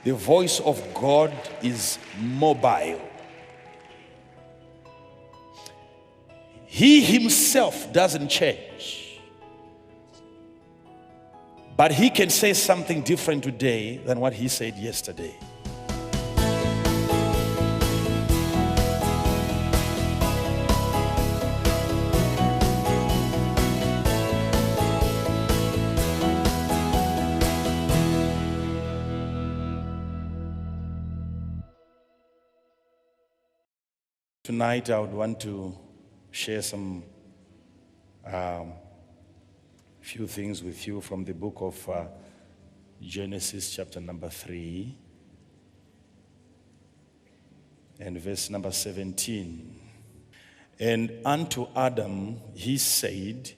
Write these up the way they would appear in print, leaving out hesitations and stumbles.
The voice of God is mobile. He himself doesn't change. But he can say something different today than what he said yesterday. Tonight I would want to share some few things with you from the book of Genesis chapter number 3 and verse number 17. And unto Adam he said,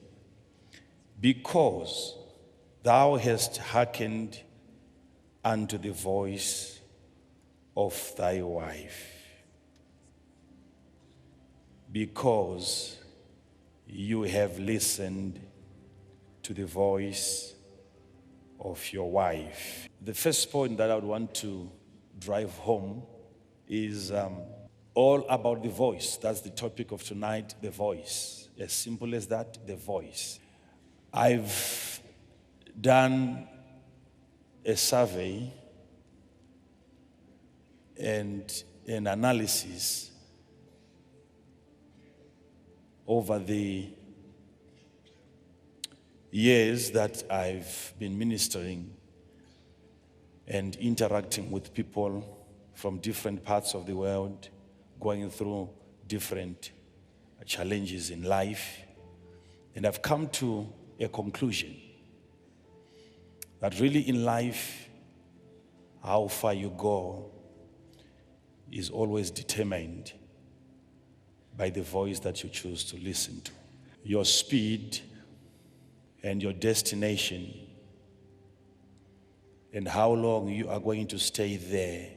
because thou hast hearkened unto the voice of thy wife, because you have listened to the voice of your wife. The first point that I would want to drive home is all about the voice. That's the topic of tonight, the voice. As simple as that, the voice. I've done a survey and an analysis over the years that I've been ministering and interacting with people from different parts of the world, going through different challenges in life. And I've come to a conclusion that really in life, how far you go is always determined by the voice that you choose to listen to. Your speed and your destination and how long you are going to stay there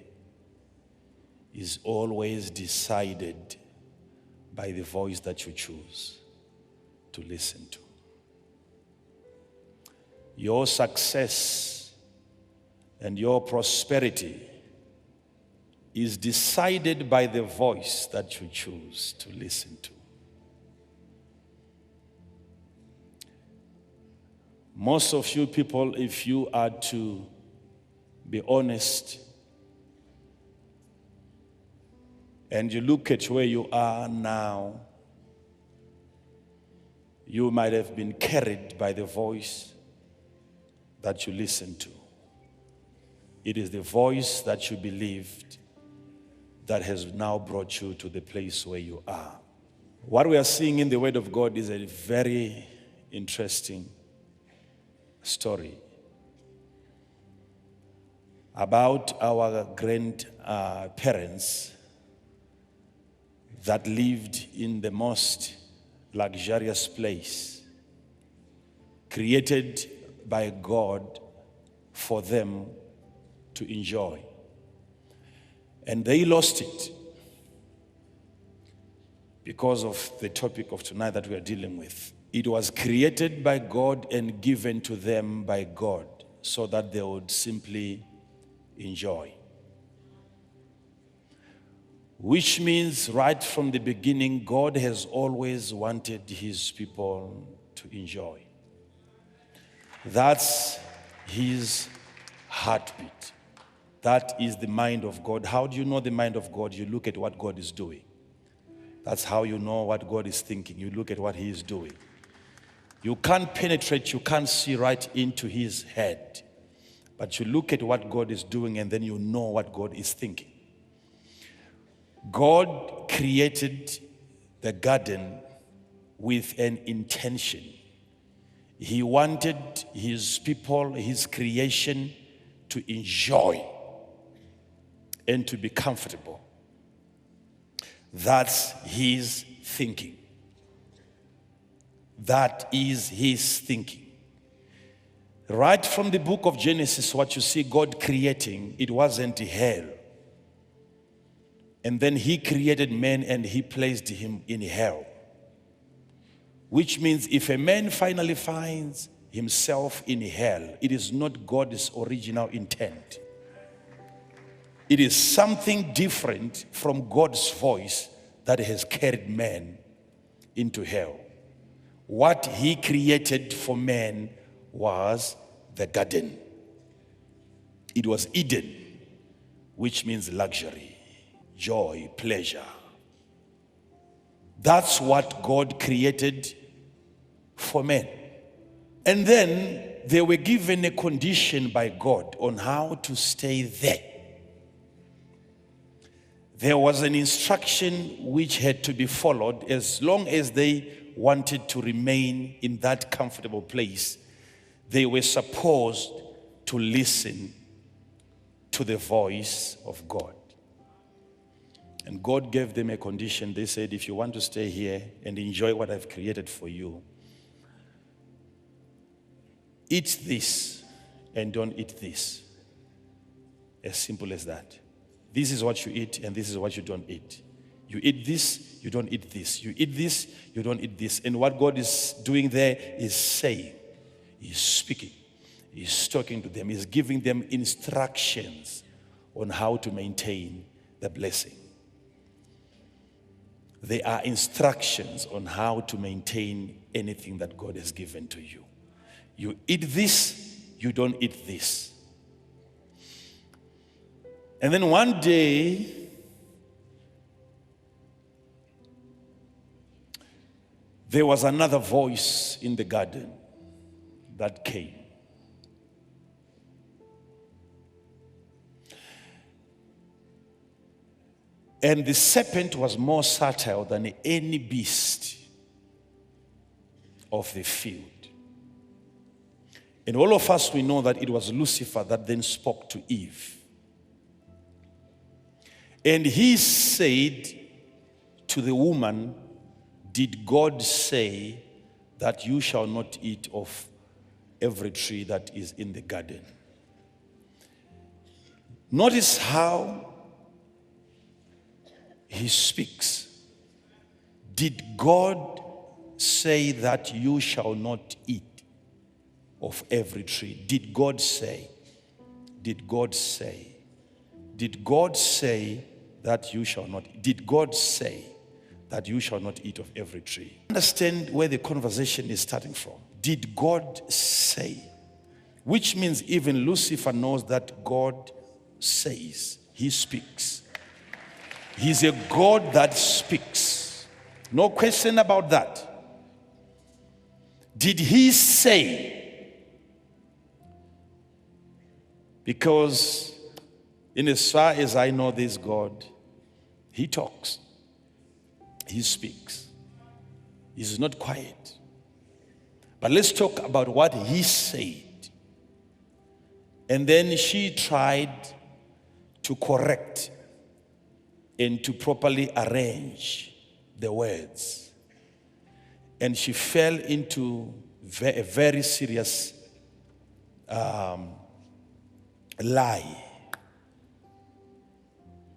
is always decided by the voice that you choose to listen to. Your success and your prosperity is decided by the voice that you choose to listen to. Most of you people, if you are to be honest and you look at where you are now, you might have been carried by the voice that you listen to. It is the voice that you believed that has now brought you to the place where you are. What we are seeing in the Word of God is a very interesting story about our grandparents that lived in the most luxurious place created by God for them to enjoy. And they lost it because of the topic of tonight that we are dealing with. It was created by God and given to them by God so that they would simply enjoy. Which means right from the beginning, God has always wanted his people to enjoy. That's his heartbeat. That is the mind of God. How do you know the mind of God? You look at what God is doing. That's how you know what God is thinking. You look at what he is doing. You can't penetrate, you can't see right into his head. But you look at what God is doing and then you know what God is thinking. God created the garden with an intention. He wanted his people, his creation, to enjoy and to be comfortable. That's his thinking. That is his thinking. Right from the book of Genesis, what you see God creating, it wasn't hell. And then he created man and he placed him in hell. Which means if a man finally finds himself in hell, it is not God's original intent. It is something different from God's voice that has carried man into hell. What he created for man was the garden. It was Eden, which means luxury, joy, pleasure. That's what God created for men. And then they were given a condition by God on how to stay there. There was an instruction which had to be followed as long as they wanted to remain in that comfortable place. They were supposed to listen to the voice of God. And God gave them a condition. They said, if you want to stay here and enjoy what I've created for you, eat this and don't eat this. As simple as that. This is what you eat and this is what you don't eat. You eat this, you don't eat this. You eat this, you don't eat this. And what God is doing there is saying, He's speaking, He's talking to them, He's giving them instructions on how to maintain the blessing. There are instructions on how to maintain anything that God has given to you. You eat this, you don't eat this. And then one day, there was another voice in the garden that came. And the serpent was more subtle than any beast of the field. And all of us, we know that it was Lucifer that then spoke to Eve. And he said to the woman, did God say that you shall not eat of every tree that is in the garden? Notice how he speaks. Did God say that you shall not eat of every tree? Did God say? Did God say? Did God say that you shall not? Did God say that you shall not eat of every tree? Understand where the conversation is starting from. Did God say? Which means even Lucifer knows that God says. He speaks. He's a God that speaks. No question about that. Did he say? Because in as far as I know this God, he talks. He speaks. He's not quiet. But let's talk about what he said. And then she tried to correct and to properly arrange the words. And she fell into a very serious lie,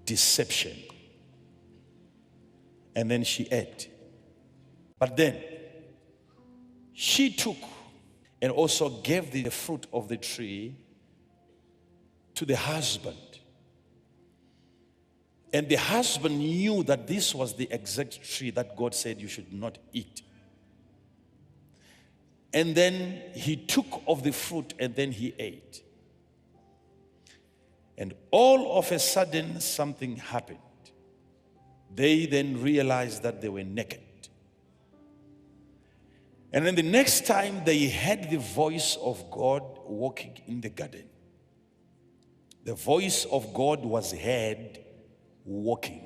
deception. And then she ate. But then she took and also gave the fruit of the tree to the husband. And the husband knew that this was the exact tree that God said you should not eat. And then he took of the fruit and then he ate. And all of a sudden something happened. They then realized that they were naked. And then the next time they heard the voice of God walking in the garden. The voice of God was heard walking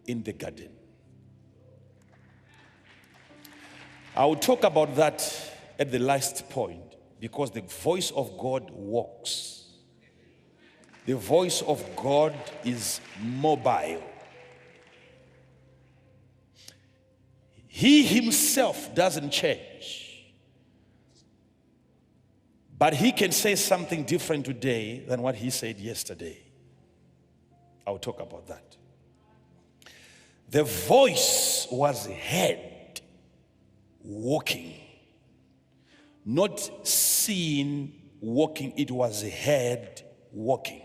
in the garden. I will talk about that at the last point, because the voice of God walks. The voice of God is mobile. He himself doesn't change. But he can say something different today than what he said yesterday. I'll talk about that. The voice was heard walking, not seen walking, it was heard walking.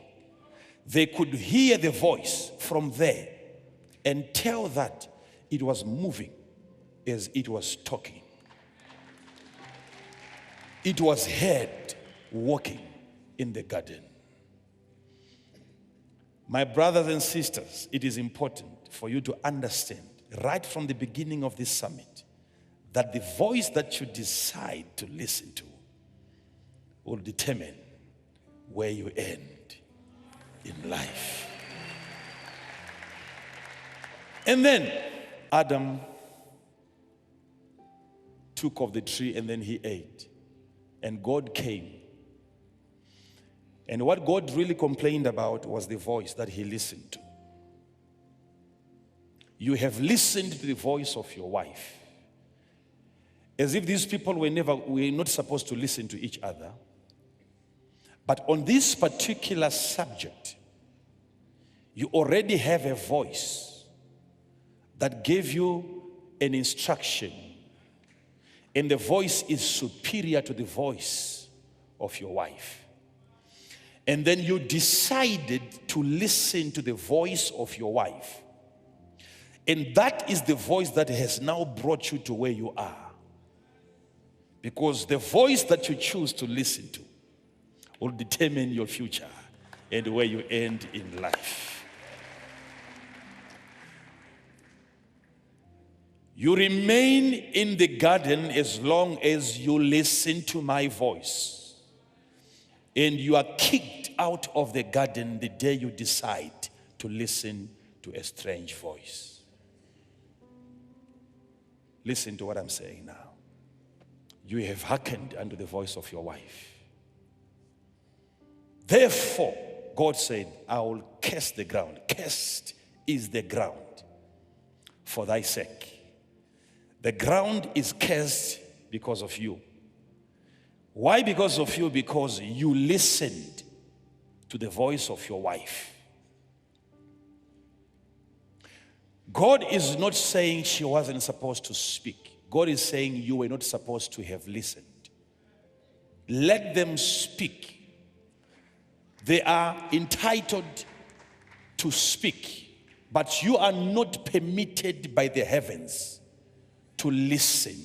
they could hear the voice from there and tell that it was moving as it was talking. It was heard walking in the garden. My brothers and sisters, it is important for you to understand right from the beginning of this summit that the voice that you decide to listen to will determine where you end in life. And then Adam took of the tree and then he ate. And God came. And what God really complained about was the voice that he listened to. You have listened to the voice of your wife. As if these people were not supposed to listen to each other. But on this particular subject, you already have a voice that gave you an instruction. And the voice is superior to the voice of your wife. And then you decided to listen to the voice of your wife. And that is the voice that has now brought you to where you are. Because the voice that you choose to listen to will determine your future and where you end in life. You remain in the garden as long as you listen to my voice. And you are kicked out of the garden the day you decide to listen to a strange voice. Listen to what I'm saying now. You have hearkened unto the voice of your wife. Therefore, God said, I will curse the ground. Cursed is the ground for thy sake. The ground is cursed because of you. Why because of you? Because you listened to the voice of your wife. God is not saying she wasn't supposed to speak. God is saying you were not supposed to have listened. Let them speak. They are entitled to speak, but you are not permitted by the heavens to listen.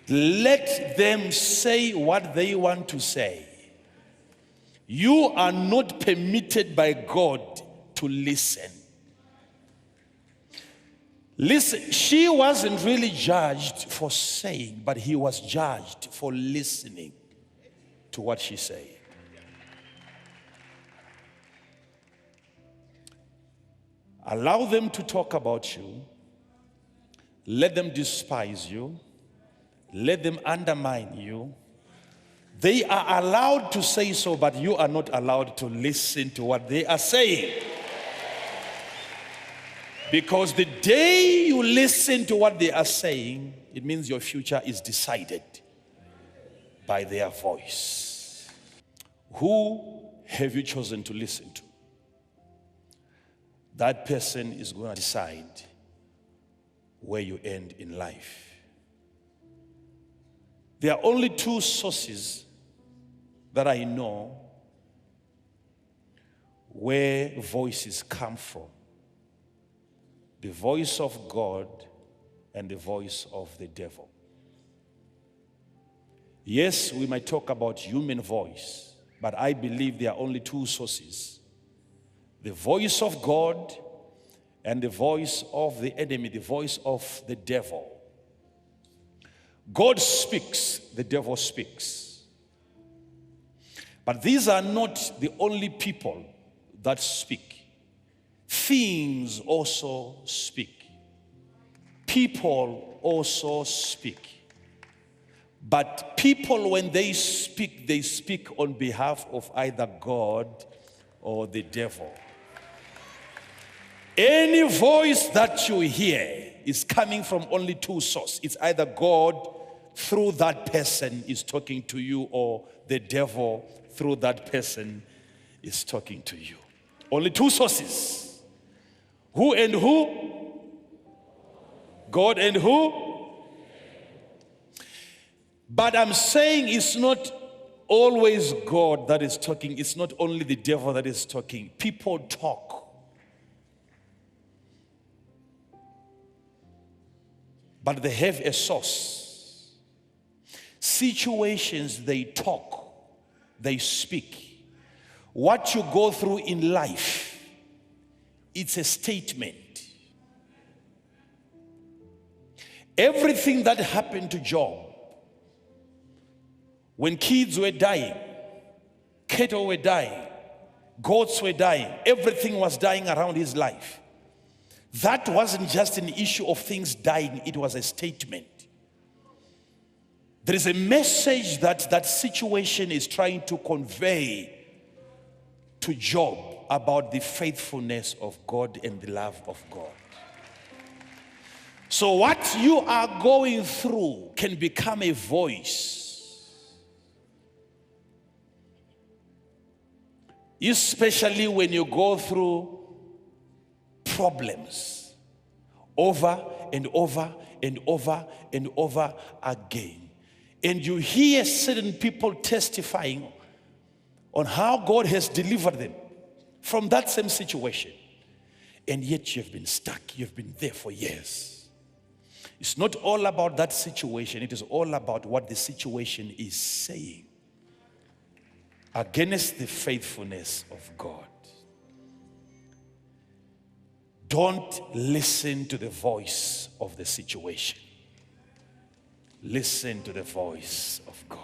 Let them say what they want to say. You are not permitted by God to listen. Listen, she wasn't really judged for saying, but he was judged for listening to what she said. Allow them to talk about you. Let them despise you. Let them undermine you. They are allowed to say so, but you are not allowed to listen to what they are saying. Because the day you listen to what they are saying, it means your future is decided by their voice. Who have you chosen to listen to? That person is going to decide where you end in life. There are only two sources that I know where voices come from. The voice of God and the voice of the devil. Yes, we might talk about human voice, but I believe there are only two sources. The voice of God and the voice of the enemy, the voice of the devil. God speaks, the devil speaks. But these are not the only people that speak. Things also speak. People also speak. But people, when they speak on behalf of either God or the devil. Any voice that you hear is coming from only two sources. It's either God through that person is talking to you, or the devil through that person is talking to you. Only two sources. Who and who? God and who? But I'm saying it's not always God that is talking. It's not only the devil that is talking. People talk. But they have a source. Situations, they talk. They speak. What you go through in life, it's a statement. Everything that happened to Job, when kids were dying, cattle were dying, goats were dying, everything was dying around his life. That wasn't just an issue of things dying, it was a statement. There is a message that that situation is trying to convey to Job about the faithfulness of God and the love of God. So what you are going through can become a voice. Especially when you go through problems over and over and over and over again. And you hear certain people testifying on how God has delivered them from that same situation. And yet you've been stuck. You've been there for years. It's not all about that situation. It is all about what the situation is saying against the faithfulness of God. Don't listen to the voice of the situation. Listen to the voice of God.